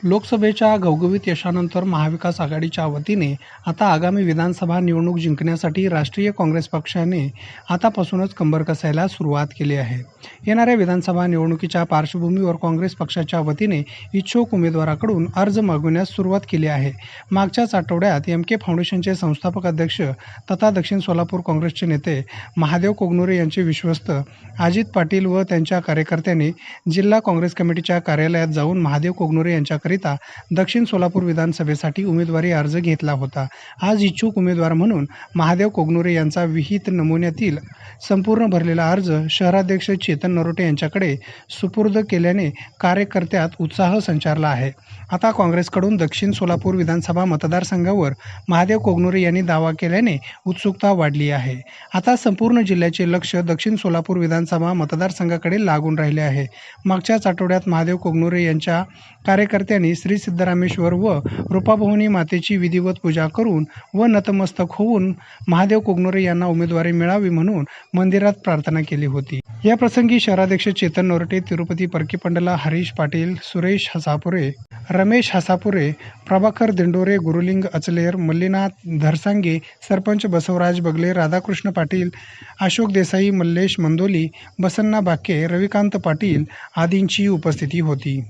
लोकसभेच्या घवघवीत यशानंतर महाविकास आघाडीच्या वतीने आता आगामी विधानसभा निवडणूक जिंकण्यासाठी राष्ट्रीय काँग्रेस पक्षाने आतापासूनच कंबर कसायला सुरुवात केली आहे. येणाऱ्या विधानसभा निवडणुकीच्या पार्श्वभूमीवर काँग्रेस पक्षाच्या वतीने इच्छुक उमेदवाराकडून अर्ज मागवण्यास सुरुवात केली आहे. मागच्याच आठवड्यात एम.के. फाउंडेशनचे संस्थापक अध्यक्ष तथा दक्षिण सोलापूर काँग्रेसचे नेते महादेव कोगनुरे यांचे विश्वस्त अजित पाटील व त्यांच्या कार्यकर्त्यांनी जिल्हा काँग्रेस कमिटीच्या कार्यालयात जाऊन महादेव कोगनुरे यांच्याकरिता दक्षिण सोलापूर विधानसभेसाठी उमेदवारी अर्ज घेतला होता. आज इच्छुक उमेदवार म्हणून महादेव कोगनुरे यांचा विहित नमुन्यातील संपूर्ण भरलेला अर्ज शहराध्यक्ष चेतन नरोटे यांच्याकडे सुपूर्द केल्याने कार्यकर्त्यात उत्साह संचारला आहे. आता काँग्रेसकडून दक्षिण सोलापूर विधानसभा मतदारसंघावर महादेव कोगनुरे यांनी दावा केल्याने उत्सुकता वाढली आहे. आता संपूर्ण जिल्ह्याचे लक्ष दक्षिण सोलापूर विधानसभा मतदारसंघाकडे लागून राहिले आहे. मागच्याच आठवड्यात महादेव कोगनुरे यांच्या कार्यकर्त्यांनी श्री सिद्धरामेश्वर व रूपाभवानी मातेची विधिवत पूजा करून व नतमस्तक होऊन महादेव कोगनुरे यांना उमेदवारी मिळावी म्हणून मंदिरात प्रार्थना केली होती. या प्रसंगी शहराध्यक्ष चेतन नरोटे, तिरुपती परकीपंडला हरीश पाटील, सुरेश हसापुरे, रमेश हसापुरे, प्रभाकर दिंडोरे, गुरुलिंग अचलेर, मल्लीनाथ धरसांगे, सरपंच बसवराज बगले, राधाकृष्ण पाटील, अशोक देसाई, मल्लेश मंदोली, बसन्ना बाके, रविकांत पाटील आदींची उपस्थिती होती.